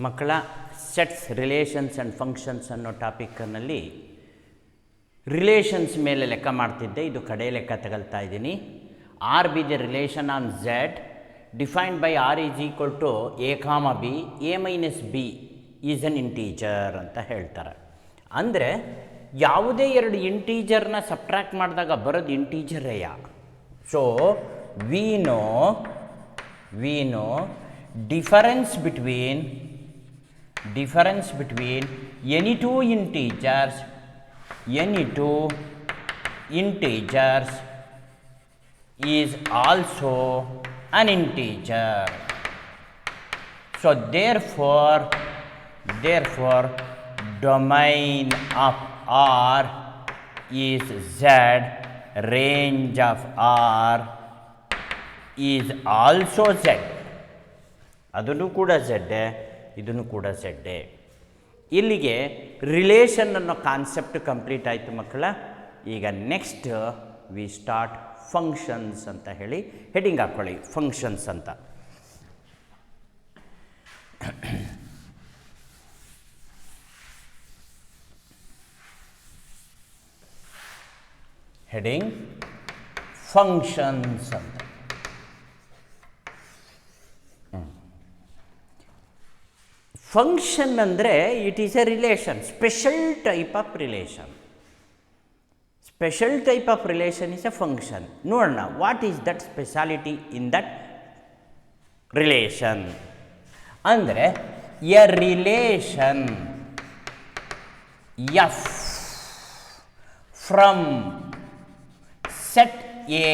ಮಕ್ಕಳ sets relations and functions ಅನ್ನೋ ಟಾಪಿಕ್ನಲ್ಲಿ relations ಮೇಲೆ ಲೆಕ್ಕ ಮಾಡ್ತಿದ್ದೆ. ಇದು ಕಡೆ ಲೆಕ್ಕ ತಗೊಳ್ತಾ ಇದ್ದೀನಿ. R be the relation on Z defined by R is equal to a comma b, a minus b is an integer ಅಂತ ಹೇಳ್ತಾರೆ. ಅಂದರೆ ಯಾವುದೇ ಎರಡು ಇಂಟೀಜರ್ನ ಸಬ್ಟ್ರ್ಯಾಕ್ಟ್ ಮಾಡಿದಾಗ ಬರೋದು ಇಂಟೀಜರೇಯ. So we know difference between any two integers is also an integer. So therefore domain of R is Z, range of R is also Z. ಅದನ್ನು ಕೂಡ ಝೆಡ್ಡೆ, ಇದನ್ನು ಕೂಡ ಝೆಡ್ಡೆ. ಇಲ್ಲಿಗೆ ರಿಲೇಷನ್ ಅನ್ನೋ ಕಾನ್ಸೆಪ್ಟ್ ಕಂಪ್ಲೀಟ್ ಆಯಿತು ಮಕ್ಕಳ. ಈಗ ನೆಕ್ಸ್ಟ್ ವಿ ಸ್ಟಾರ್ಟ್ ಫಂಕ್ಷನ್ಸ್ ಅಂತ ಹೇಳಿ ಹೆಡಿಂಗ್ ಹಾಕ್ಕೊಳ್ಳಿ, ಫಂಕ್ಷನ್ಸ್ ಅಂತ. ಹೆಡಿಂಗ್ ಫಂಕ್ಷನ್ಸ್ ಅಂತ. ಫಂಕ್ಷನ್ ಅಂದರೆ it is a relation, special type of relation. Special type of relation is a function. ನೋಡೋಣ what is that speciality in that relation. ಅಂದರೆ a relation F from set A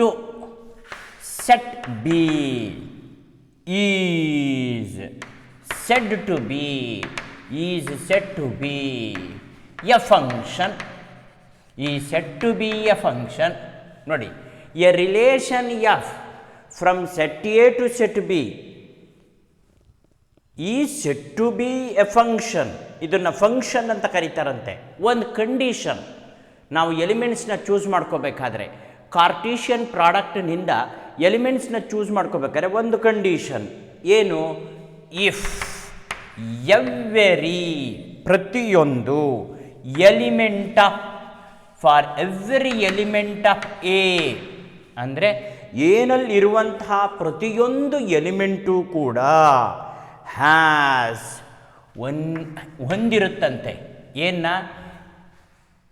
to set B is said to be a function, is said to be a function. ನೋಡಿ, a relation f from set A to set B is said to be a function. ಇದನ್ನು function ಅಂತ ಕರೀತಾರಂತೆ. ಒಂದು condition, ನಾವು ಎಲಿಮೆಂಟ್ಸ್ನ choose ಮಾಡ್ಕೋಬೇಕಾದ್ರೆ ಕಾರ್ಟೀಷಿಯನ್ ಪ್ರಾಡಕ್ಟ್ನಿಂದ ಎಲಿಮೆಂಟ್ಸ್ನ choose ಮಾಡ್ಕೋಬೇಕಾದ್ರೆ ಒಂದು condition ಏನು? If every ಪ್ರತಿಯೊಂದು element of for every element of A, ಅಂದರೆ ಏನಲ್ಲಿರುವಂತಹ ಪ್ರತಿಯೊಂದು ಎಲಿಮೆಂಟು ಕೂಡ ಹ್ಯಾಸ್ ಹೊಂದಿರುತ್ತಂತೆ. ಏನ?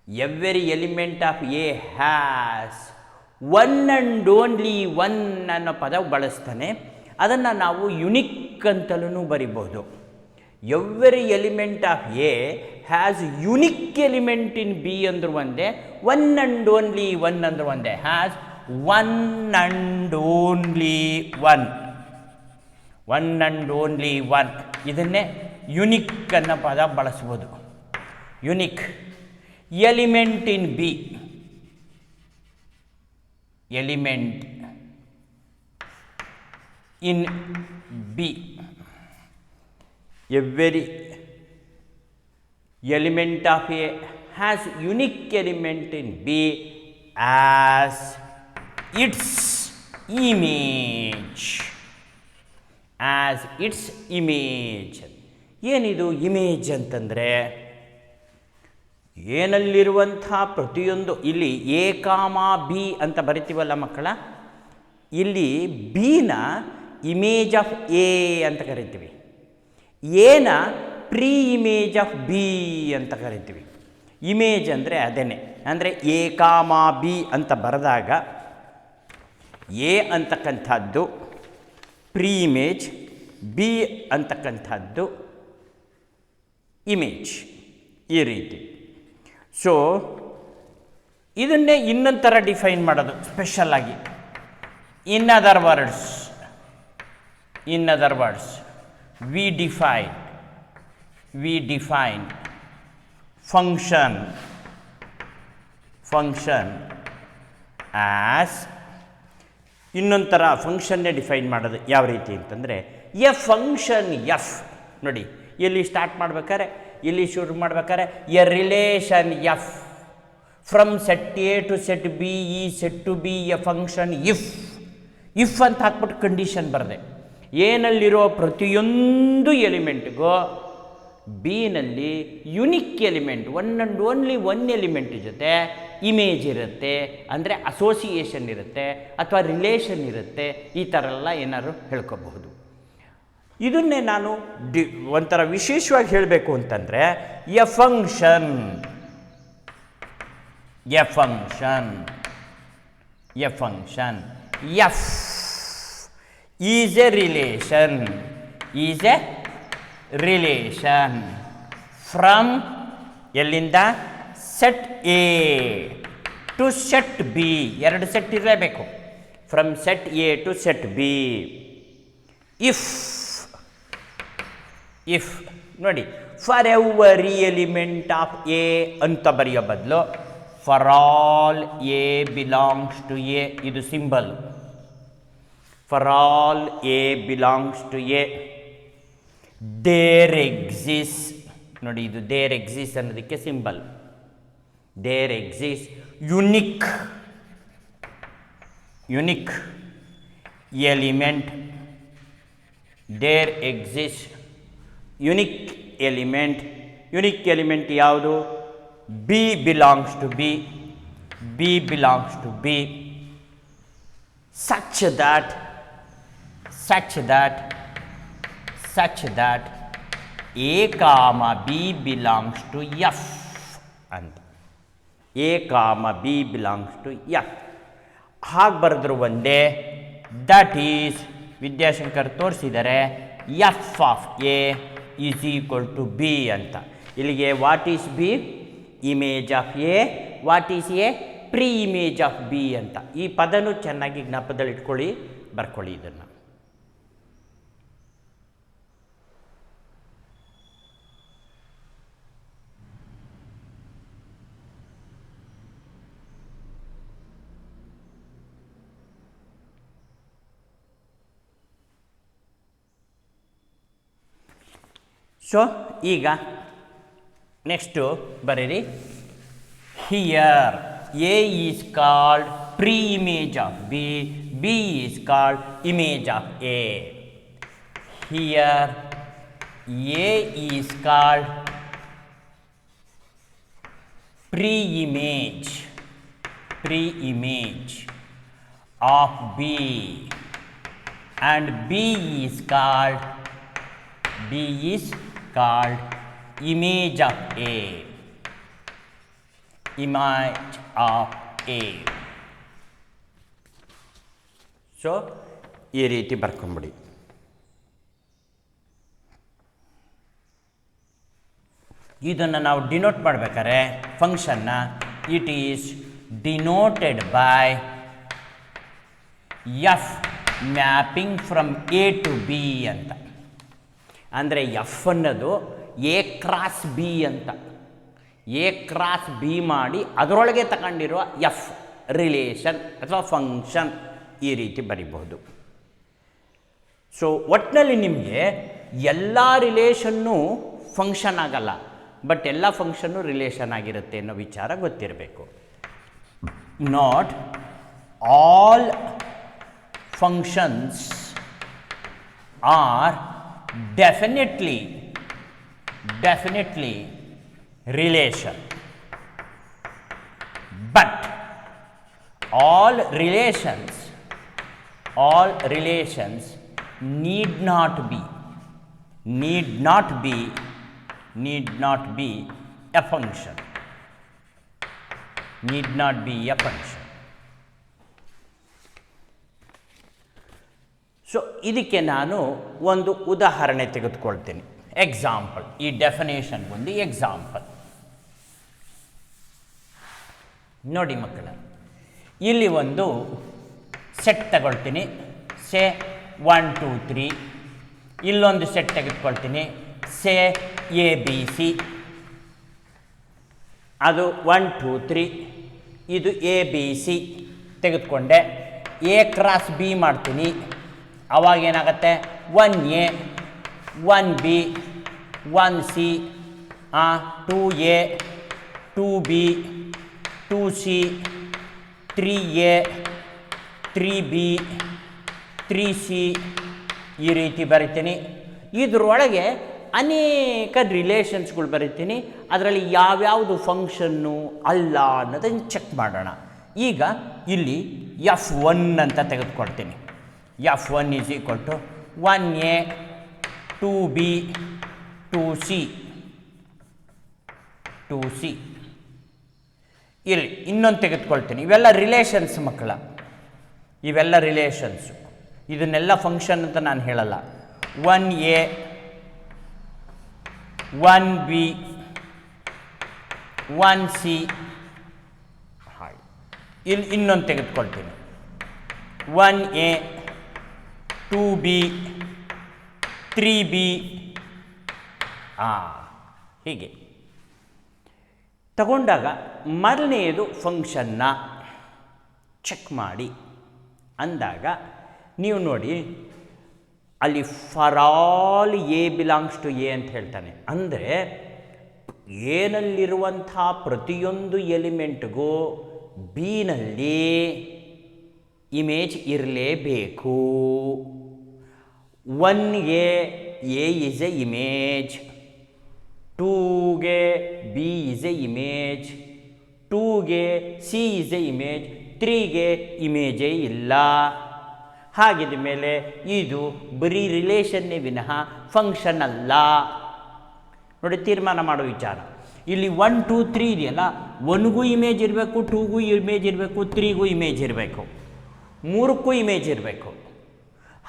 Every element of A has one and only one ಅನ್ನೋ ಪದ ಬಳಸ್ತಾನೆ. ಅದನ್ನು ನಾವು ಯುನಿಕ್ ಅಂತಲೂ ಬರಿಬೋದು. Every element of A has unique element in B ಅಂದ್ರು ಒಂದೇ, ಒನ್ ಆ್ಯಂಡ್ ಓನ್ಲಿ ಒನ್ ಅಂದ್ರು ಒಂದೇ. Has one and only one, one and only one. ಇದನ್ನೇ ಯುನಿಕ್ ಅನ್ನೋ ಪದ ಬಳಸ್ಬೋದು. Unique element in B, element in B, every element of A has unique element in B as it's image, as it's image. ಏನಿದು image ಅಂತಂದರೆ ಏನಲ್ಲಿರುವಂಥ ಪ್ರತಿಯೊಂದು, ಇಲ್ಲಿ A comma B ಅಂತ ಬರಿತೀವಲ್ಲ ಮಕ್ಕಳ, ಇಲ್ಲಿ ಬಿನ ಇಮೇಜ್ ಆಫ್ ಎ ಅಂತ ಕರಿತೀವಿ, ಎನ ಪ್ರೀ ಇಮೇಜ್ ಆಫ್ ಬಿ ಅಂತ ಕರಿತೀವಿ. ಇಮೇಜ್ ಅಂದರೆ ಅದೇನೆ. ಅಂದರೆ ಎ ಕಾಮ ಬಿ ಅಂತ ಬರೆದಾಗ ಎ ಅಂತಕ್ಕಂಥದ್ದು ಪ್ರೀ ಇಮೇಜ್, ಬಿ ಅಂತಕ್ಕಂಥದ್ದು ಇಮೇಜ್, ಈ ರೀತಿ. ಸೊ ಇದನ್ನೇ ಇನ್ನೊಂದು ಥರ ಡಿಫೈನ್ ಮಾಡೋದು ಸ್ಪೆಷಲಾಗಿ. In other words we define function as, ಇನ್ನೊಂದು ಥರ ಫಂಕ್ಷನ್ನೇ ಡಿಫೈನ್ ಮಾಡೋದು ಯಾವ ರೀತಿ ಅಂತಂದರೆ ಎ ಫಂಕ್ಷನ್ ಎಫ್. ನೋಡಿ, ಇಲ್ಲಿ ಸ್ಟಾರ್ಟ್ ಮಾಡ್ಬೇಕಾದ್ರೆ, ಇಲ್ಲಿ ಶುರು ಮಾಡ್ಬೇಕಾದ್ರೆ a relation F from set A to set B ಈ set to be a function if ಅಂತ ಹಾಕ್ಬಿಟ್ಟು ಕಂಡೀಷನ್ ಬರದೆ. ಎನಲ್ಲಿರೋ ಪ್ರತಿಯೊಂದು ಎಲಿಮೆಂಟ್ಗೂ ಬಿನಲ್ಲಿ unique element one and only one element ಜೊತೆ ಇಮೇಜ್ ಇರುತ್ತೆ, ಅಂದರೆ ಅಸೋಸಿಯೇಷನ್ ಇರುತ್ತೆ ಅಥವಾ ರಿಲೇಷನ್ ಇರುತ್ತೆ. ಈ ಥರ ಎಲ್ಲ ಏನಾದ್ರು ಹೇಳ್ಕೋಬಹುದು. ಇದನ್ನೇ ನಾನು ಒಂಥರ ವಿಶೇಷವಾಗಿ ಹೇಳಬೇಕು ಅಂತಂದರೆ a function F is a relation from ಎಲ್ಲಿಂದ set A to set B. ಎರಡು ಸೆಟ್ ಇರಲೇಬೇಕು. From set A to set B. If ನೋಡಿ, for every element of A ಅಂತ ಬರೆಯೋ ಬದಲು for all a belongs to A, ಇದು symbol. For all a belongs to A there exist, ನೋಡಿ ಇದು there exist ಅನ್ನೋದಕ್ಕೆ symbol. There exist unique element. There exist unique element ಯಾವುದು? B belongs to B such that A comma B belongs to F ಅಂತ. A comma B belongs to F ಹಾಗೆ ಬರೆದ್ರು ಒಂದೇ. That is Vidyashankar ತೋರಿಸಿದರೆ F of A is equal to B ಅಂತ. ಇಲ್ಲಿಗೆ what is B? Image of A. What is A? Pre image of B ಅಂತ. ಈ ಪದನೂ ಚೆನ್ನಾಗಿ ಜ್ಞಾಪಕದಲ್ಲಿ ಇಟ್ಕೊಳ್ಳಿ, ಬರ್ಕೊಳ್ಳಿ ಇದನ್ನು. ಸೊ ಈಗ ನೆಕ್ಸ್ಟು ಬರೀರಿ. Here A is called pre image of B, B is called image of A. Here A is called pre image of B and B is called image of A. So ಈ ರೀತಿ ಬರ್ಕೊಂಬಿಡಿ. ಇದನ್ನು ನಾವು denote ಮಾಡಬೇಕಾದ್ರೆ ಫಂಕ್ಷನ್ನ it is denoted by F mapping from A to B ಅಂತ. ಅಂದರೆ F ಅನ್ನೋದು ಎ ಕ್ರಾಸ್ ಬಿ ಅಂತ. ಎ ಕ್ರಾಸ್ ಬಿ ಮಾಡಿ ಅದರೊಳಗೆ ತಗೊಂಡಿರುವ ಎಫ್ ರಿಲೇಷನ್ ಅಥವಾ ಫಂಕ್ಷನ್ ಈ ರೀತಿ ಬರಿಬಹುದು. ಸೊ ಒಟ್ಟಿನಲ್ಲಿ ನಿಮಗೆ ಎಲ್ಲ ರಿಲೇಷನ್ನು ಫಂಕ್ಷನ್ ಆಗಲ್ಲ, ಬಟ್ ಎಲ್ಲ ಫಂಕ್ಷನ್ನು ರಿಲೇಷನ್ ಆಗಿರುತ್ತೆ ಅನ್ನೋ ವಿಚಾರ ಗೊತ್ತಿರಬೇಕು. Not all functions are definitely relation, but all relations need not be a function. So ಇದಕ್ಕೆ ನಾನು ಒಂದು ಉದಾಹರಣೆ ತೆಗೆದುಕೊಳ್ತೀನಿ. ಎಕ್ಸಾಂಪಲ್, ಈ ಡೆಫಿನೇಷನ್ ಒಂದು ಎಕ್ಸಾಂಪಲ್ ನೋಡಿ ಮಕ್ಕಳ. ಇಲ್ಲಿ ಒಂದು ಸೆಟ್ ತಗೊಳ್ತೀನಿ, ಸೇ 1 2 3. ಇಲ್ಲೊಂದು ಸೆಟ್ ತೆಗೆದುಕೊಳ್ತೀನಿ, ಸೇ ABC. ಅದು 1 2 3. ಇದು ABC ತೆಗೆದುಕೊಂಡೆ. ಎ ಕ್ರಾಸ್ ಬಿ ಮಾಡ್ತೀನಿ, ಅವಾಗೇನಾಗುತ್ತೆ 1A 1B 1C 2A 2B 2C 3A 3B 3C ಈ ರೀತಿ ಬರಿತೀನಿ. ಇದರೊಳಗೆ ಅನೇಕ ರಿಲೇಷನ್ಸ್ಗಳು ಬರಿತೀನಿ. ಅದರಲ್ಲಿ ಯಾವ್ಯಾವುದು ಫಂಕ್ಷನ್ನು ಅಲ್ಲ ಅನ್ನೋದನ್ನು ಚೆಕ್ ಮಾಡೋಣ. ಈಗ ಇಲ್ಲಿ F1 ಅಂತ ತೆಗೆದುಕೊಳ್ತೀನಿ. F1 is equal to 1A 2B 2C 2C. ಇಲ್ಲಿ ಇನ್ನೊಂದು ತೆಗೆದುಕೊಳ್ತೀನಿ. ಇವೆಲ್ಲ ರಿಲೇಷನ್ಸ್ ಮಕ್ಕಳ, ಇವೆಲ್ಲ ರಿಲೇಷನ್ಸು. ಇದನ್ನೆಲ್ಲ ಫಂಕ್ಷನ್ ಅಂತ ನಾನು ಹೇಳಲ್ಲ. 1A 1B 1C. ಹಾಗೆ ಇಲ್ಲಿ ಇನ್ನೊಂದು ತೆಗೆದುಕೊಳ್ತೀನಿ. 1A 2B 3B. ಹೀಗೆ ತಗೊಂಡಾಗ ಮೊದಲನೆಯದು ಫಂಕ್ಷನ್ನ ಚೆಕ್ ಮಾಡಿ ಅಂದಾಗ ನೀವು ನೋಡಿ ಅಲ್ಲಿ for all a belongs to A ಅಂತ ಹೇಳ್ತಾನೆ. ಅಂದರೆ ಏನಲ್ಲಿರುವಂಥ ಪ್ರತಿಯೊಂದು ಎಲಿಮೆಂಟ್ಗೂ ಬಿನಲ್ಲಿ ಇಮೇಜ್ ಇರಲೇಬೇಕು. 1ಗೆ ಎ ಈಸ್ ಎ ಇಮೇಜ್, 2ಗೆ ಬಿ ಈಸ್ ಎ ಇಮೇಜ್, 2ಗೆ ಸಿ ಈಸ್ ಎ ಇಮೇಜ್, 3ಗೆ ಇಮೇಜೇ ಇಲ್ಲ. ಹಾಗಿದ ಮೇಲೆ ಇದು ಬರೀ ರಿಲೇಷನ್ನೇ ವಿನಃ ಫಂಕ್ಷನ್ ಅಲ್ಲ. ನೋಡಿ, ತೀರ್ಮಾನ ಮಾಡೋ ವಿಚಾರ. ಇಲ್ಲಿ 1 2 3 ಇದೆಯಲ್ಲ, 1ಗೂ ಇಮೇಜ್ ಇರಬೇಕು, 2ಗೂ ಇಮೇಜ್ ಇರಬೇಕು, 3ಗೂ ಇಮೇಜ್ ಇರಬೇಕು, 3ಕ್ಕೂ ಇಮೇಜ್ ಇರಬೇಕು.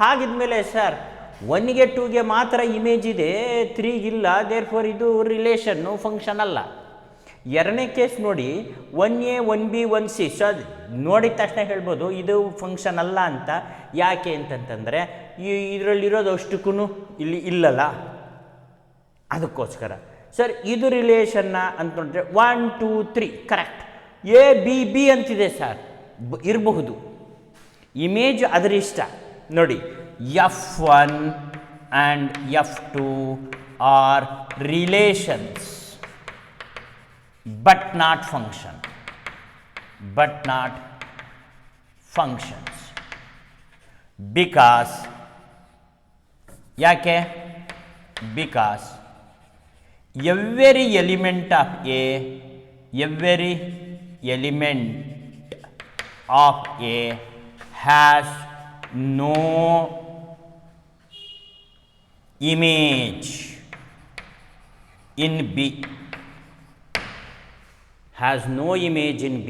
ಹಾಗಿದ್ಮೇಲೆ ಸರ್ 1ಗೆ 2ಗೆ ಮಾತ್ರ ಇಮೇಜ್ ಇದೆ, 3ಗಿಲ್ಲ, ದೇರ್ಫೋರ್ ಇದು ರಿಲೇಷನ್ನು ಫಂಕ್ಷನ್ ಅಲ್ಲ. ಎರಡನೇ ಕೇಸ್ ನೋಡಿ, 1A 1B 1C. ಸೊ ಅದು ನೋಡಿದ ತಕ್ಷಣ ಹೇಳ್ಬೋದು ಇದು ಫಂಕ್ಷನ್ ಅಲ್ಲ ಅಂತ. ಯಾಕೆ ಅಂತಂತಂದರೆ ಇದರಲ್ಲಿರೋದು ಅಷ್ಟಕ್ಕೂ ಇಲ್ಲಿ ಇಲ್ಲಲ್ಲ, ಅದಕ್ಕೋಸ್ಕರ. ಸರ್ ಇದು ರಿಲೇಷನ್ನ ಅಂತ ನೋಡಿದ್ರೆ 1 2 3 ಕರೆಕ್ಟ್. ಎ ಬಿ ಬಿ ಅಂತಿದೆ ಸರ್, ಇರಬಹುದು. ಇಮೇಜ್ ಅದರ ಇಷ್ಟ. ನೋಡಿ, F1 and F2 are relations but not function, but not functions. Because ಯಾಕೆ? Because every element of A, every element of A has no image in B. has no image in B.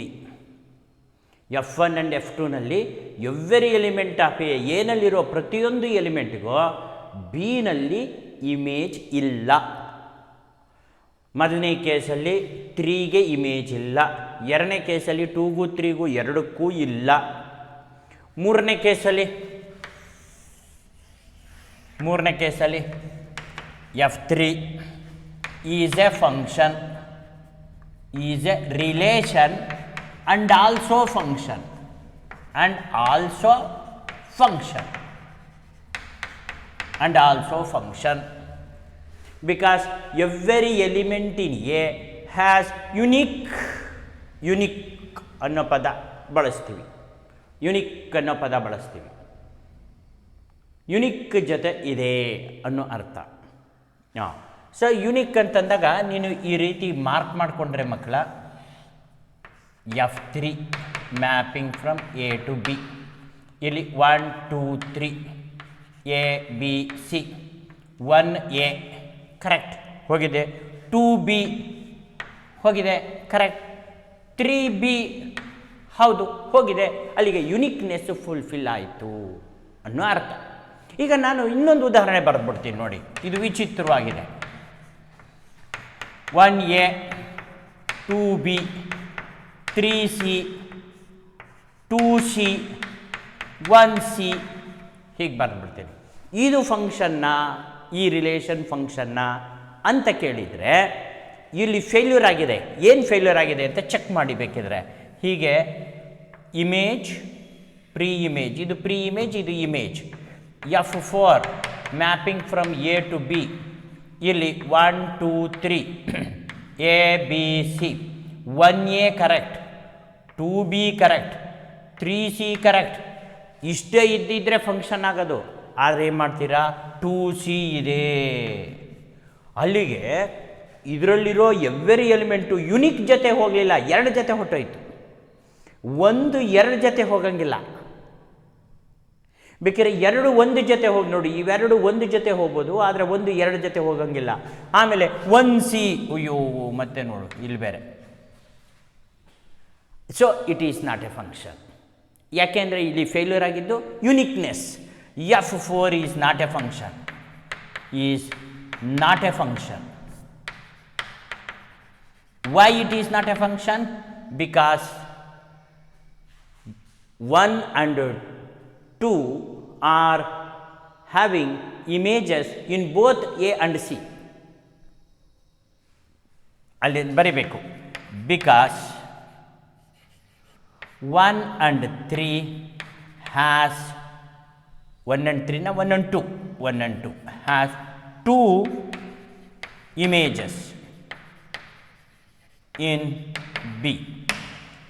F1 and F2ನಲ್ಲಿ every element of A, ಏನಲ್ಲಿರೋ ಪ್ರತಿಯೊಂದು ಎಲಿಮೆಂಟ್ಗೂ ಬಿನಲ್ಲಿ image ಇಲ್ಲ. ಮೊದಲನೇ ಕೇಸಲ್ಲಿ 3ಗೆ image ಇಲ್ಲ, ಎರಡನೇ ಕೇಸಲ್ಲಿ 2ಗೂ 3ಗೂ ಎರಡಕ್ಕೂ ಇಲ್ಲ. ಮೂರನೇ ಕೇಸಲ್ಲಿ F3 is a function, is a relation and also function, and also function, and also function, because every element in A has unique ಅನ್ನೋ ಪದ ಬಳಸ್ತೀವಿ. ಯುನಿಕ್ ಅನ್ನೋ ಪದ ಬಳಸ್ತೀವಿ. ಯುನಿಕ್ ಜೊತೆ ಇದೆ ಅನ್ನೋ ಅರ್ಥ. ಸೊ ಯುನಿಕ್ ಅಂತಂದಾಗ ನೀನು ಈ ರೀತಿ ಮಾರ್ಕ್ ಮಾಡಿಕೊಂಡ್ರೆ ಮಕ್ಕಳ, F3 mapping from A to B. ಇಲ್ಲಿ 1 2 3 A B C. 1A correct ಹೋಗಿದೆ, 2B ಹೋಗಿದೆ ಕರೆಕ್ಟ್, 3B ಹೌದು ಹೋಗಿದೆ. ಅಲ್ಲಿಗೆ ಯುನಿಕ್ನೆಸ್ ಫುಲ್ಫಿಲ್ ಆಯಿತು ಅನ್ನೋ ಅರ್ಥ. ಈಗ ನಾನು ಇನ್ನೊಂದು ಉದಾಹರಣೆ ಬರೆದ್ಬಿಡ್ತೀನಿ ನೋಡಿ, ಇದು ವಿಚಿತ್ರವಾಗಿದೆ. 1A 2B 3C 2C 1C ಹೀಗೆ ಬರೆದ್ಬಿಡ್ತೀನಿ. ಇದು ಫಂಕ್ಷನ್ನ, ಈ ರಿಲೇಷನ್ ಫಂಕ್ಷನ್ನ ಅಂತ ಕೇಳಿದರೆ ಇಲ್ಲಿ ಫೇಲ್ಯೂರ್ ಆಗಿದೆ. ಏನು ಫೇಲ್ಯೂರ್ ಆಗಿದೆ ಅಂತ ಚೆಕ್ ಮಾಡಿ ಬೇಕಿದ್ರೆ. ಹೀಗೆ ಇಮೇಜ್ ಪ್ರೀ ಇಮೇಜ್, ಇದು ಪ್ರೀ ಇಮೇಜ್, ಇದು image. F4 mapping from A to B. ಇಲ್ಲಿ 1 2 3 A B C. 1A correct, 2B correct, 3C correct. ಇಷ್ಟೇ ಇದ್ದಿದ್ರೆ ಫಂಕ್ಷನ್ ಆಗೋದು. ಆದರೆ ಏನು ಮಾಡ್ತೀರಾ 2C ಇದೆ. ಅಲ್ಲಿಗೆ ಇದರಲ್ಲಿರೋ ಎವ್ರಿ ಎಲಿಮೆಂಟು ಯುನಿಕ್ ಜೊತೆ ಹೋಗಲಿಲ್ಲ, 2 ಜೊತೆ ಹೊಟ್ಟೋಯ್ತು. 1 2 ಜೊತೆ ಹೋಗಂಗಿಲ್ಲ. ಬೇಕಾದ್ರೆ 2 1 ಜೊತೆ ಹೋಗಿ ನೋಡಿ, ಇವೆರಡು 1 ಜೊತೆ ಹೋಗ್ಬೋದು, ಆದರೆ 1 2 ಜೊತೆ ಹೋಗಂಗಿಲ್ಲ. ಆಮೇಲೆ 1C, ಅಯ್ಯೋ ಮತ್ತೆ ನೋಡು ಇಲ್ಲಿ ಬೇರೆ. So it is not a function. ಯಾಕೆಂದರೆ ಇಲ್ಲಿ ಫೇಲ್ಯೂರ್ ಆಗಿದ್ದು uniqueness. F4 is not a function, is not a function. Why it is not a function? Because 1 and 2 are having images in both A and C. ಅಲ್ಲಿ ಬರಿಬೇಕು. Because 1 and 3 has 1 and 3 na 1 and 2 1 and 2 has 2 images in B.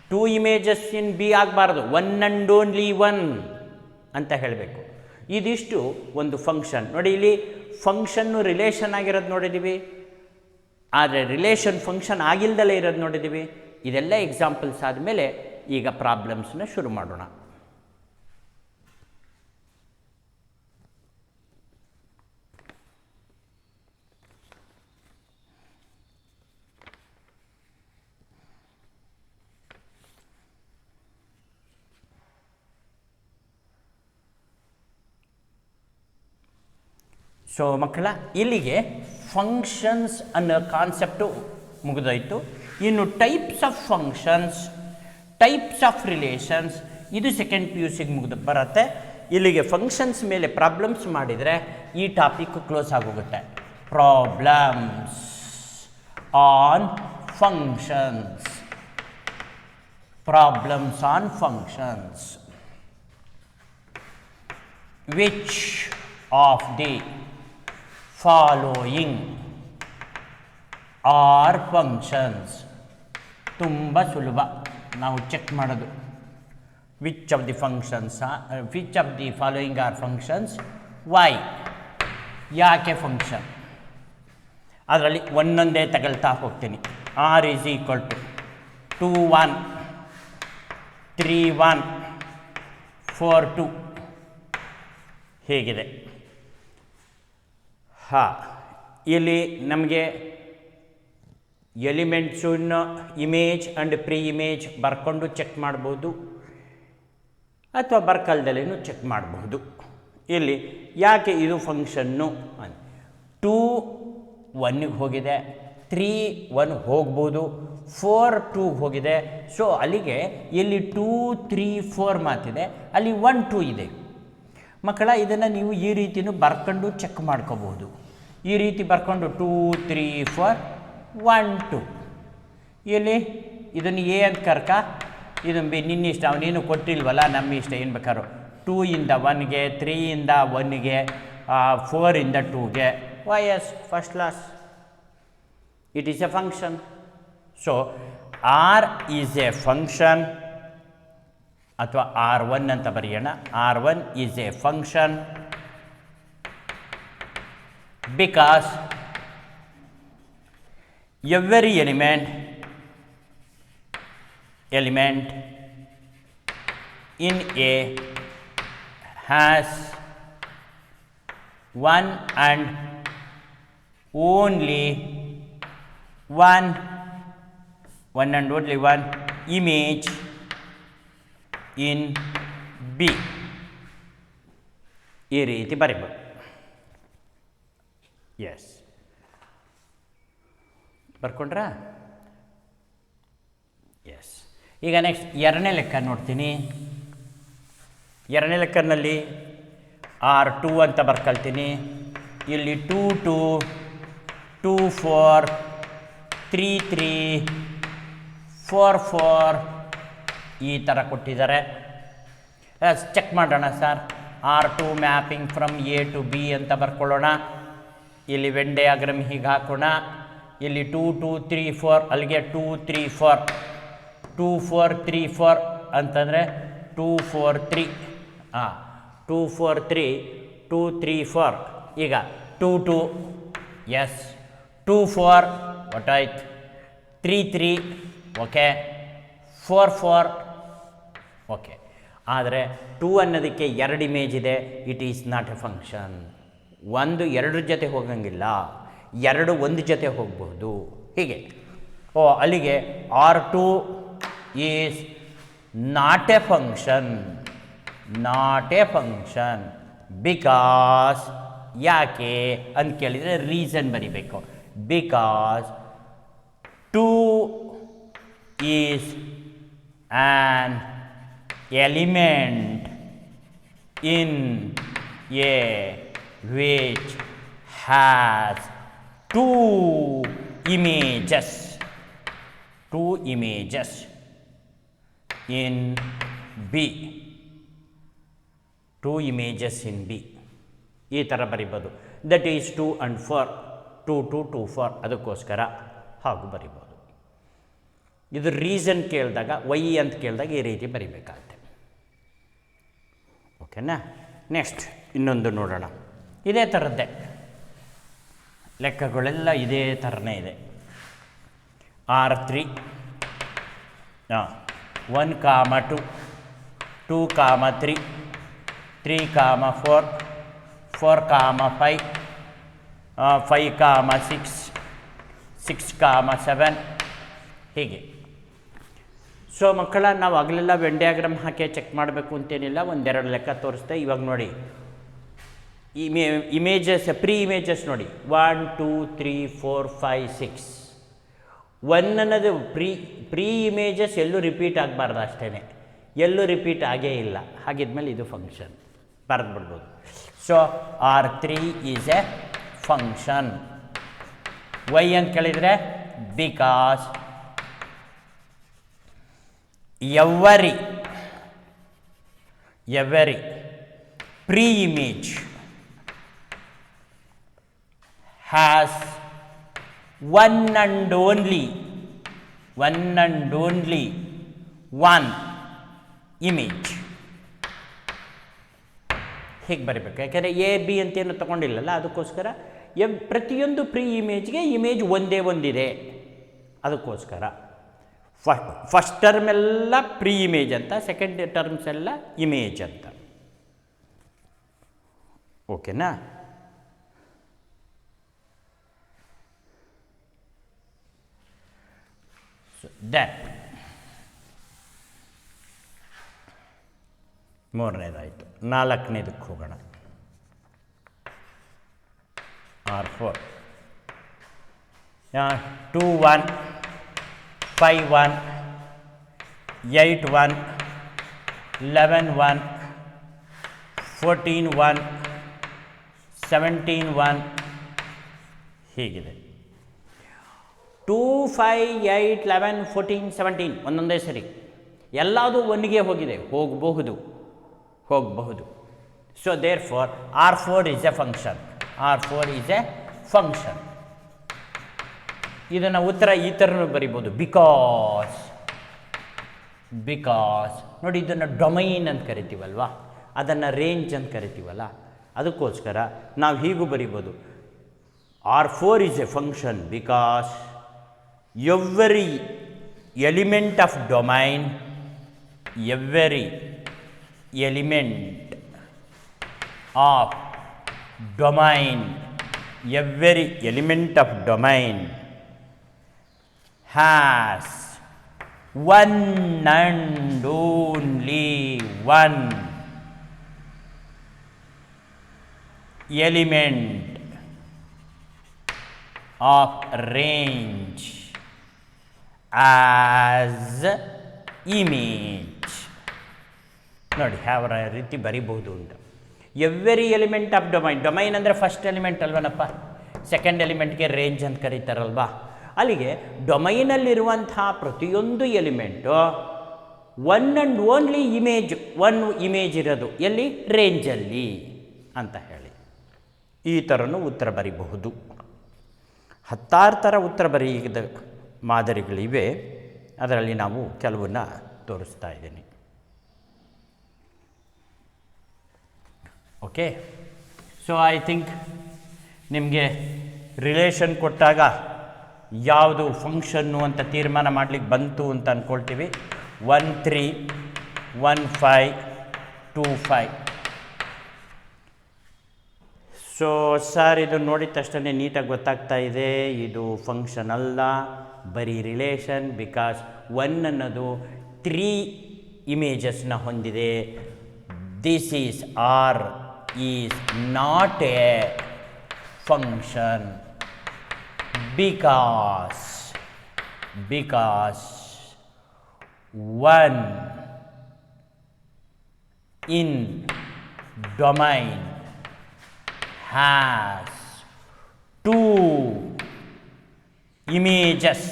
2 images in B ಆಗಬಾರ್ದು, 1 and only 1 ಅಂತ ಹೇಳಬೇಕು. ಇದಿಷ್ಟು ಒಂದು function. ನೋಡಿ ಇಲ್ಲಿ function relation ಆಗಿರೋದು ನೋಡಿದ್ದೀವಿ, ಆದರೆ ರಿಲೇಷನ್ ಫಂಕ್ಷನ್ ಆಗಿಲ್ದಲೇ ಇರೋದು ನೋಡಿದ್ದೀವಿ. ಇದೆಲ್ಲ ಎಕ್ಸಾಂಪಲ್ಸ್ ಆದಮೇಲೆ ಈಗ ಪ್ರಾಬ್ಲಮ್ಸ್ನ ಶುರು ಮಾಡೋಣ. ಸೊ ಮಕ್ಕಳ, ಇಲ್ಲಿಗೆ ಫಂಕ್ಷನ್ಸ್ ಅನ್ನೋ ಕಾನ್ಸೆಪ್ಟು ಮುಗಿದೋಯ್ತು. ಇನ್ನು types of functions, types of relations, ಇದು ಸೆಕೆಂಡ್ PUCಗೆ ಮುಗಿದು ಬರುತ್ತೆ. ಇಲ್ಲಿಗೆ ಫಂಕ್ಷನ್ಸ್ ಮೇಲೆ ಪ್ರಾಬ್ಲಮ್ಸ್ ಮಾಡಿದರೆ ಈ ಟಾಪಿಕ್ ಕ್ಲೋಸ್ ಆಗೋಗುತ್ತೆ. Problems on functions, problems on functions. Which of the following are functions. ತುಂಬ ಸುಲಭ ನಾವು ಚೆಕ್ ಮಾಡೋದು. Which of the functions, which of the following are functions, why, ಯಾಕೆ ಫಂಕ್ಷನ್. ಅದರಲ್ಲಿ ಒಂದೊಂದೇ ತಗೊಳ್ತಾ ಹೋಗ್ತೀನಿ. R is equal to 2 1 3 1 4 2 ಹೇಗಿದೆ. ಇಲ್ಲಿ ನಮಗೆ ಎಲಿಮೆಂಟ್ಸನ್ನು ಇಮೇಜ್ ಆ್ಯಂಡ್ ಪ್ರೀ ಇಮೇಜ್ ಬರ್ಕೊಂಡು ಚೆಕ್ ಮಾಡ್ಬೋದು, ಅಥವಾ ಬರ್ಕಲ್ದಲ್ಲೂ ಚೆಕ್ ಮಾಡಬಹುದು. ಇಲ್ಲಿ ಯಾಕೆ ಇದು ಫಂಕ್ಷನ್ನು, 2 1ಗೆ ಹೋಗಿದೆ, 3 1 ಹೋಗ್ಬೋದು, 4 2 ಹೋಗಿದೆ. ಸೊ ಅಲ್ಲಿಗೆ ಇಲ್ಲಿ 2 3 4 ಮಾತಿದೆ, ಅಲ್ಲಿ 1 2 ಇದೆ. ಮಕ್ಕಳ, ಇದನ್ನು ನೀವು ಈ ರೀತಿಯೂ ಬರ್ಕೊಂಡು ಚೆಕ್ ಮಾಡ್ಕೋಬೋದು. ಈ ರೀತಿ ಬರ್ಕೊಂಡು 2 3 4 1 2. ಇಲ್ಲಿ ಇದನ್ನು ಎ ಅಂತ ಕರ್ಕ, ಇದನ್ನು ನಿನ್ನಿಷ್ಟ, ಅವನೇನು ಕೊಟ್ಟಿಲ್ವಲ್ಲ, ನಮ್ಮ ಇಷ್ಟ, ಏನು ಬೇಕಾದ್ರು. 2 ಇಂದ 1ಗೆ, 3 ಇಂದ 1ಗೆ, 4 ಇಂದ 2ಗೆ. YS first class. It is a function. So R is a function, ಅಥವಾ R1 ಅಂತ ಬರೆಯೋಣ. R1 is a function because every element in A has one and only one image in B. ಈ ರೀತಿ ಬರೀಬೋದು. ಎಸ್, ಬರ್ಕೊಂಡ್ರಾ? ಎಸ್. ಈಗ next ಎರಡನೇ ಲೆಕ್ಕ ನೋಡ್ತೀನಿ. ಎರಡನೇ ಲೆಕ್ಕನಲ್ಲಿ R2 ಅಂತ ಬರ್ಕೊಳ್ತೀನಿ. ಇಲ್ಲಿ 2 2 2 4 3 3 4 4 ಈ ಥರ ಕೊಟ್ಟಿದ್ದಾರೆ. ಚೆಕ್ ಮಾಡೋಣ sir. R2 mapping from A to B ಅಂತ ಬರ್ಕೊಳ್ಳೋಣ. ಇಲ್ಲಿ ವೆನ್ ಡಯಾಗ್ರಾಮ್ ಹೀಗೆ ಹಾಕೋಣ. ಇಲ್ಲಿ 2 2 3 4, ಅಲ್ಲಿಗೆ 2 3 4 2 4 3 4 ಅಂತಂದರೆ 2 4 3 2 4 3 2 3 4 ಈಗ 2 2 ಎಸ್ 2 4 ಒಟ್ಟಾಯ್ತು 3 3 ಓಕೆ 4 4 ಓಕೆ. ಆದರೆ 2 ಅನ್ನೋದಕ್ಕೆ 2 ಇಮೇಜ್ ಇದೆ, it is not a function. 1 2 ಜೊತೆ ಹೋಗಂಗಿಲ್ಲ, 2 1 ಜೊತೆ ಹೋಗಬಹುದು. ಹೀಗೆ ಅಲ್ಲಿಗೆ R2 is not a function, not a function because, ಯಾಕೆ ಅಂತ ಕೇಳಿದರೆ ರೀಸನ್ ಬರಿಬೇಕು. Because 2 is an element in a which has two images in B, two images in B. ಈ ಥರ ಬರಿಬೋದು. ದಟ್ ಈಸ್ 2 and 4, 2 2 2 4 ಅದಕ್ಕೋಸ್ಕರ ಹಾಗೂ ಬರಿಬೋದು. ಇದು ರೀಸನ್ ಕೇಳಿದಾಗ ವೈ ಅಂತ ಕೇಳಿದಾಗ ಈ ರೀತಿ ಬರಿಬೇಕಾಗುತ್ತೆ. ಓಕೆನಾ? ನೆಕ್ಸ್ಟ್ ಇನ್ನೊಂದು ನೋಡೋಣ. ಇದೇ ಥರದ್ದೇ ಲೆಕ್ಕಗಳೆಲ್ಲ ಇದೇ ಥರನೇ ಇದೆ. R3 1, 2, 2, 3, 3, 4, 4, 5, 5, 6, 6, 7 ಹೀಗೆ. ಸೊ ಮಕ್ಕಳ, ನಾವು ಆಗಲೆಲ್ಲ ವೆನ್ ಡಯಾಗ್ರಾಮ್ ಹಾಕಿ ಚೆಕ್ ಮಾಡಬೇಕು ಅಂತೇನಿಲ್ಲ, ಒಂದೆರಡು ಲೆಕ್ಕ ತೋರಿಸ್ದೆ. ಇವಾಗ ನೋಡಿ, ಇಮೇಜಸ್, ಪ್ರೀ ಇಮೇಜಸ್ ನೋಡಿ, 1 2 3 4 5 6. 1 ಅನ್ನೋದು ಪ್ರೀ ಇಮೇಜಸ್ ಎಲ್ಲೂ ರಿಪೀಟ್ ಆಗಬಾರ್ದು, ಅಷ್ಟೇ, ಎಲ್ಲೂ ರಿಪೀಟ್ ಆಗೇ ಇಲ್ಲ. ಹಾಗಿದ್ಮೇಲೆ ಇದು ಫಂಕ್ಷನ್ ಬರೆದು ಬಿಡ್ಬೋದು. So R3 is a function. Why ಅಂತ ಕೇಳಿದರೆ because every pre-image has one and only one image. ಹೀಗೆ ಬರೀಬೇಕು. ಯಾಕೆಂದರೆ ಎ ಬಿ ಅಂತೇನು ತೊಗೊಂಡಿಲ್ಲಲ್ಲ, ಅದಕ್ಕೋಸ್ಕರ ಪ್ರತಿಯೊಂದು ಪ್ರೀ ಇಮೇಜ್ಗೆ ಇಮೇಜ್ ಒಂದೇ ಒಂದಿದೆ, ಅದಕ್ಕೋಸ್ಕರ ಫಸ್ಟ್ ಟರ್ಮ್ ಎಲ್ಲ ಪ್ರೀ ಇಮೇಜ್ ಅಂತ, ಸೆಕೆಂಡ್ ಟರ್ಮ್ಸ್ ಎಲ್ಲ ಇಮೇಜ್ ಅಂತ. ಓಕೆನಾ? ದಟ್ ಮೂರನೇದಾಯಿತು. ನಾಲ್ಕನೇದಕ್ಕೆ ಹೋಗೋಣ. R4 2 1 5 1 8 1 11 1 14 1 17 1 ಹೀಗಿದೆ. 2 5 8 11 14 17 ಒಂದೊಂದೇ ಸರಿ ಎಲ್ಲದೂ ಒನ್ನಿಗೆ ಹೋಗಿದೆ, ಹೋಗಬಹುದು. So therefore R4 is a function. R4 is a function. ಇದನ್ನು ಉತ್ತರ ಈ ಥರನೂ ಬರಿಬೋದು. ಬಿಕಾಸ್ ನೋಡಿ, ಇದನ್ನು ಡೊಮೈನ್ ಅಂತ ಕರಿತೀವಲ್ವ, ಅದನ್ನು ರೇಂಜ್ ಅಂತ ಕರಿತೀವಲ್ಲ, ಅದಕ್ಕೋಸ್ಕರ ನಾವು ಹೀಗೂ ಬರಿಬೋದು. R4 is a function because every element of domain, every element of domain has one and only one element of range as image. ನೋಡಿ ಯಾವ ರೀತಿ ಬರಿಬಹುದು ಅಂತ. ಎವ್ರಿ ಎಲಿಮೆಂಟ್ ಆಫ್ ಡೊಮೈನ್ ಅಂದರೆ ಫಸ್ಟ್ ಎಲಿಮೆಂಟ್ ಅಲ್ವನಪ್ಪ, ಸೆಕೆಂಡ್ ಎಲಿಮೆಂಟ್ಗೆ ರೇಂಜ್ ಅಂತ ಕರೀತಾರಲ್ವಾ. ಅಲ್ಲಿಗೆ ಡೊಮೈನಲ್ಲಿರುವಂಥ ಪ್ರತಿಯೊಂದು element one and only one image ಇರೋದು ಎಲ್ಲಿ, ರೇಂಜಲ್ಲಿ ಅಂತ ಹೇಳಿ ಈ ಥರನೂ ಉತ್ತರ ಬರಿಬಹುದು. 16 ಥರ ಉತ್ತರ ಬರೆಯದ ಮಾದರಿಗಳಿವೆ, ಅದರಲ್ಲಿ ನಾವು ಕೆಲವನ್ನ ತೋರಿಸ್ತಾ ಇದ್ದೀನಿ. ಓಕೆ. ಸೊ ಐ ಥಿಂಕ್ ನಿಮಗೆ ರಿಲೇಷನ್ ಕೊಟ್ಟಾಗ ಯಾವುದು ಫಂಕ್ಷನ್ನು ಅಂತ ತೀರ್ಮಾನ ಮಾಡಲಿಕ್ಕೆ ಬಂತು ಅಂತ ಅಂದ್ಕೊಳ್ತೀವಿ. 1 3 1 5 2 5. ಸೊ ಸರ್ ಇದು ನೋಡಿದ ತಕ್ಷಣ ನೀಟಾಗಿ ಗೊತ್ತಾಗ್ತಾ ಇದೆ, ಇದು ಫಂಕ್ಷನ್ ಅಲ್ಲ, ಬರೀ ರಿಲೇಷನ್. ಬಿಕಾಸ್ 1 ಅನ್ನೋದು 3 ಇಮೇಜಸ್ನ ಹೊಂದಿದೆ. This is R is not a function because 1 in domain has 2 images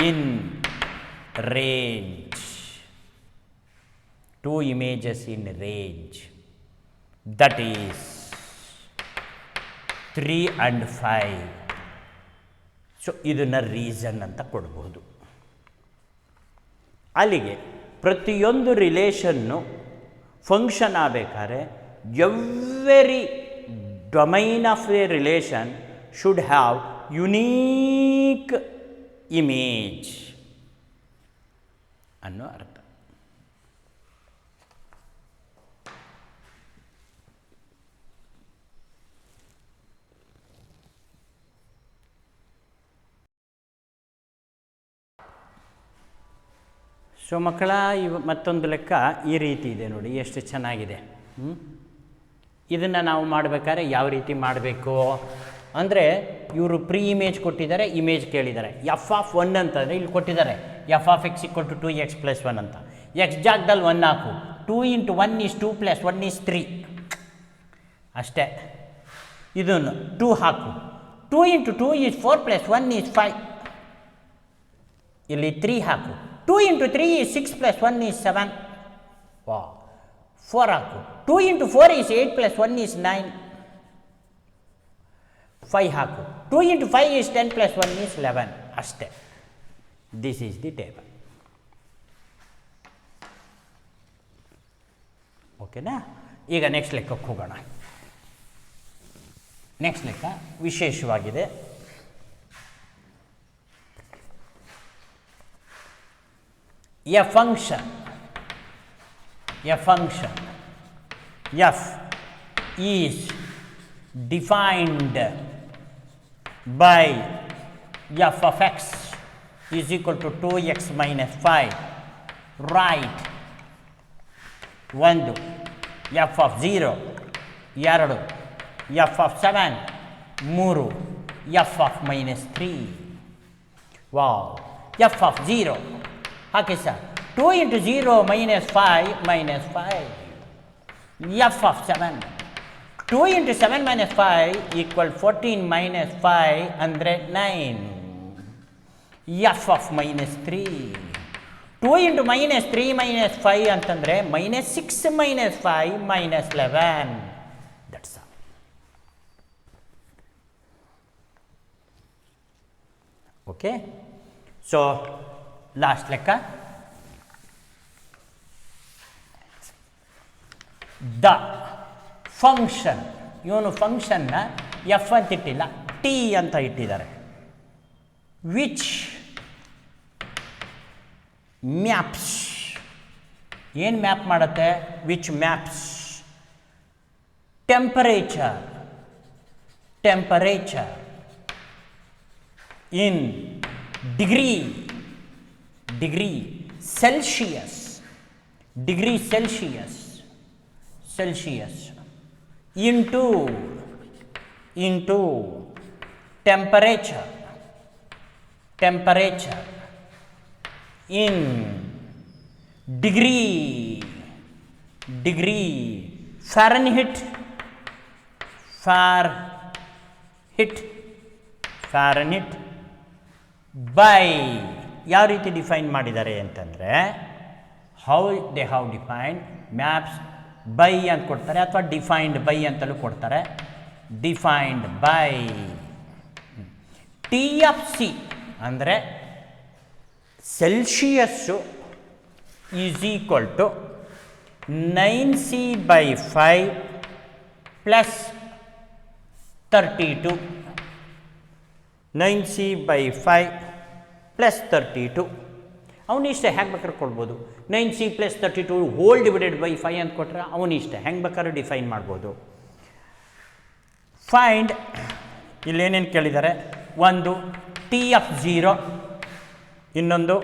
in range. 2 images in range, that is 3 and 5. So ಇದನ್ನು ರೀಸನ್ ಅಂತ ಕೊಡ್ಬೋದು. ಅಲ್ಲಿಗೆ ಪ್ರತಿಯೊಂದು ರಿಲೇಷನ್ನು ಫಂಕ್ಷನ್ ಆಗಬೇಕಾದ್ರೆ every domain of A relation should have unique image ಅನ್ನೋ ಅರ್ಥ. So ಮಕ್ಕಳ ಮತ್ತೊಂದು ಲೆಕ್ಕ ಈ ರೀತಿ ಇದೆ ನೋಡಿ, ಎಷ್ಟು ಚೆನ್ನಾಗಿದೆ. ಇದನ್ನು ನಾವು ಮಾಡಬೇಕಾದ್ರೆ ಯಾವ ರೀತಿ ಮಾಡಬೇಕು ಅಂದರೆ, ಇವರು ಪ್ರೀ ಇಮೇಜ್ ಕೊಟ್ಟಿದ್ದಾರೆ, ಇಮೇಜ್ ಕೇಳಿದ್ದಾರೆ. f(1) ಅಂತಂದರೆ ಇಲ್ಲಿ ಕೊಟ್ಟಿದ್ದಾರೆ f(x = 2x + 1) ಅಂತ. ಎಕ್ಸ್ ಜಾಗದಲ್ಲಿ 1 ಹಾಕು. 2 × 1 = 2 + 1 = 3 ಅಷ್ಟೇ. ಇದನ್ನು 2 ಹಾಕು. 2 × 2 = 4 + 1 = 5. ಇಲ್ಲಿ 3 ಹಾಕು. 2 × 3 = 6 + 1 = 7. ವಾ. 4 ಹಾಕು. 2 × 4 = 8 + 1 = 9. 5 ಹಾಕು. 2 × 5 = 10 + 1 = 11. ಅಷ್ಟೇ. This is the table. ಓಕೆನಾ? ಈಗ ನೆಕ್ಸ್ಟ್ ಲೆಕ್ಕಕ್ಕೆ ಹೋಗೋಣ. ನೆಕ್ಸ್ಟ್ ಲೆಕ್ಕ ವಿಶೇಷವಾಗಿದೆ. A function f is defined by f of x is equal to 2x minus 5. Write 1 f of 0 2 f of 7 3 f of minus 3. Wow. f of 0 hockey sir. 2 × 0 - 5 - 5. f of 7 2 × 7 - 5 = 14 - 5 ಅಂದರೆ 9. f of -3 2 × -3 - 5 ಅಂತಂದರೆ -6 - 5 -11. That's all. Okay. So last ಲೆಕ್ಕ. The function, ಇವನು ಫಂಕ್ಷನ್ನ F ಅಂತ ಇಟ್ಟಿಲ್ಲ, T ಅಂತ ಇಟ್ಟಿದ್ದಾರೆ. Which maps, ಏನು ಮ್ಯಾಪ್ ಮಾಡುತ್ತೆ? Which maps temperature in degree Celsius into temperature in degree Fahrenheit by ಯಾವ ರೀತಿ ಡಿಫೈನ್ ಮಾಡಿದ್ದಾರೆ ಅಂತಂದರೆ, how they have defined maps by ಅಂತ ಕೊಡ್ತಾರೆ, ಅಥವಾ ಡಿಫೈನ್ಡ್ ಬೈ ಅಂತಲೂ ಕೊಡ್ತಾರೆ. Defined by T F C ಅಂದರೆ Celsius is equal to 9c/5 plus 32. 9c/5 plus 32. ಅವನಿಷ್ಟ ಹೆಂಗೆ ಬೇಕಾದ್ರೆ ಕೊಡ್ಬೋದು. 9c + 32 ಹೋಲ್ ಡಿವೈಡೆಡ್ ಬೈ 5 ಅಂತ ಕೊಟ್ಟರೆ ಅವನಿಷ್ಟ ಹೆಂಗೆ ಬೇಕಾದ್ರೂ ಡಿಫೈನ್ ಮಾಡ್ಬೋದು. ಫೈಂಡ್ ಇಲ್ಲೇನೇನು ಕೇಳಿದ್ದಾರೆ, ಒಂದು T(0), ಇನ್ನೊಂದು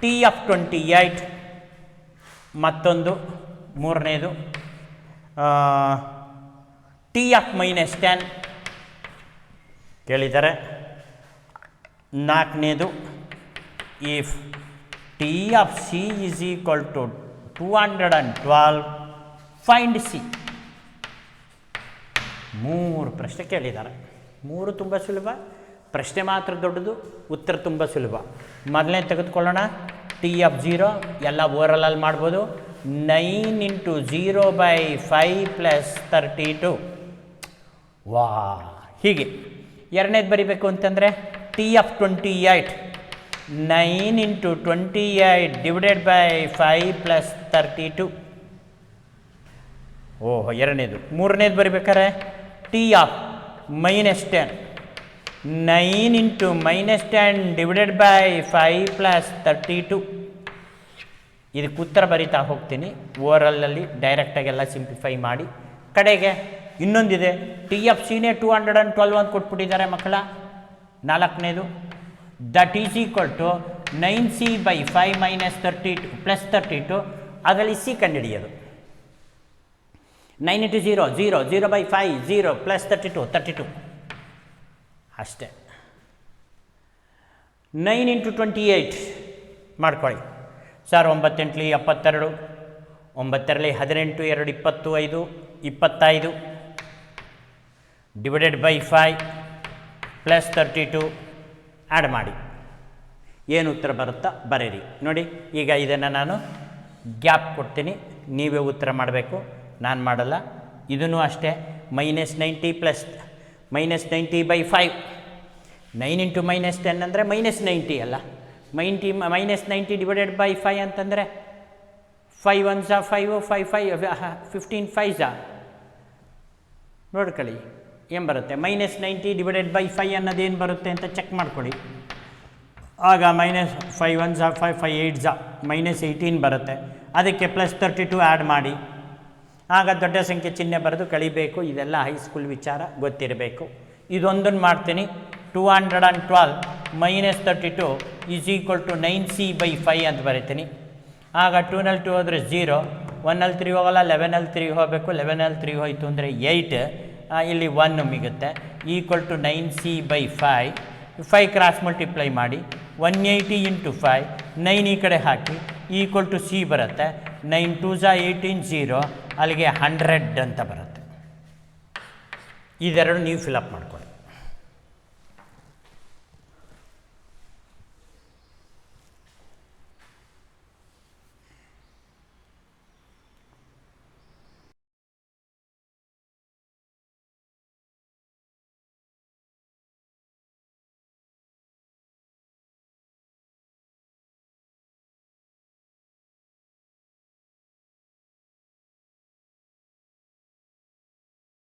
T(28), ಮತ್ತೊಂದು ಮೂರನೇದು T(-10) ಕೇಳಿದ್ದಾರೆ. ನಾಲ್ಕನೇದು ಇಫ್ T(c) = 212 ಫೈಂಡ್ C. 3 ಪ್ರಶ್ನೆ ಕೇಳಿದ್ದಾರೆ. 3 ತುಂಬ ಸುಲಭ, ಪ್ರಶ್ನೆ ಮಾತ್ರ ದೊಡ್ಡದು, ಉತ್ತರ ತುಂಬ ಸುಲಭ. ಮೊದಲನೇ ತೆಗೆದುಕೊಳ್ಳೋಣ. T(0) ಎಲ್ಲ ಓರಲಲ್ಲಿ ಮಾಡ್ಬೋದು. 9 × 0/5 + 32. ವಾ, ಹೀಗೆ. ಎರಡನೇದು ಬರಿಬೇಕು ಅಂತಂದರೆ T(28) 9 × 28 / 5 + 32. ಓಹೋ, ಎರಡನೇದು. ಮೂರನೇದು ಬರಿಬೇಕಾರೆ T(-10) 9 × -10 / 5 + 32. ಇದಕ್ಕೆ ಉತ್ತರ ಬರಿತಾ ಹೋಗ್ತೀನಿ. ಓರಲಲ್ಲಿ ಡೈರೆಕ್ಟಾಗೆಲ್ಲ ಸಿಂಪ್ಲಿಫೈ ಮಾಡಿ. ಕಡೆಗೆ ಇನ್ನೊಂದಿದೆ, T(c)ನೇ 212 ಅಂತ ಕೊಟ್ಬಿಟ್ಟಿದ್ದಾರೆ ಮಕ್ಕಳ. ನಾಲ್ಕನೇದು that is equal to 9c/5 - 32 + 32. ಅದರಲ್ಲಿ ಸಿ ಕಂಡುಹಿಡಿಯೋದು. 9 × 0 0 0/5 0 + 32 32 ಅಷ್ಟೇ. 9 × 28 ಮಾಡ್ಕೊಳ್ಳಿ ಸರ್. 9 × 8 = 72, 9 × 18 2 25 25 /5 + 32 ಆ್ಯಡ್ ಮಾಡಿ. ಏನು ಉತ್ತರ ಬರುತ್ತಾ ಬರೀರಿ. ನೋಡಿ, ಈಗ ಇದನ್ನು ನಾನು ಗ್ಯಾಪ್ ಕೊಡ್ತೀನಿ, ನೀವೇ ಉತ್ತರ ಮಾಡಬೇಕು, ನಾನು ಮಾಡಲ್ಲ. ಇದೂ ಅಷ್ಟೇ. -90 + -90/5. 9 × -10 ಅಂದರೆ -90 ಅಲ್ಲ. -90 /5 ಅಂತಂದರೆ 5 1s 5 5 5 15 5s ನೋಡ್ಕೊಳ್ಳಿ ಏನು ಬರುತ್ತೆ. -90 /5 ಅನ್ನೋದೇನು ಬರುತ್ತೆ ಅಂತ ಚೆಕ್ ಮಾಡ್ಕೊಳ್ಳಿ. ಆಗ -5 1s 5 5 8s -18 ಬರುತ್ತೆ. ಅದಕ್ಕೆ +32 ಆ್ಯಡ್ ಮಾಡಿ. ಆಗ ದೊಡ್ಡ ಸಂಖ್ಯೆ ಚಿಹ್ನೆ ಬರೆದು ಕಳಿಬೇಕು. ಇದೆಲ್ಲ ಹೈಸ್ಕೂಲ್ ವಿಚಾರ ಗೊತ್ತಿರಬೇಕು. ಇದೊಂದನ್ನು ಮಾಡ್ತೀನಿ. 212 - 32 = 9c/5 ಅಂತ ಬರೀತೀನಿ. ಆಗ 2ನಲ್ಲಿ 2 ಹೋದರೆ 0, 1ನಲ್ಲಿ 3 ಹೋಗಲ್ಲ, 11ನಲ್ಲಿ 3 ಹೋಗಬೇಕು. 11ನಲ್ಲಿ 3 ಹೋಯಿತು ಅಂದರೆ 8, ಇಲ್ಲಿ 1 ಮಿಗುತ್ತೆ. = 9c/5. 5 ಕ್ರಾಸ್ ಮಲ್ಟಿಪ್ಲೈ ಮಾಡಿ. 180 × 5, 9 ಈ ಕಡೆ ಹಾಕಿ, = c ಬರುತ್ತೆ. 9 2s 18 0, ಅಲ್ಲಿಗೆ 100 ಅಂತ ಬರುತ್ತೆ. ಇದೆರಡು ನೀವು ಫಿಲಪ್ ಮಾಡ್ಕೊಳ್ಳಿ.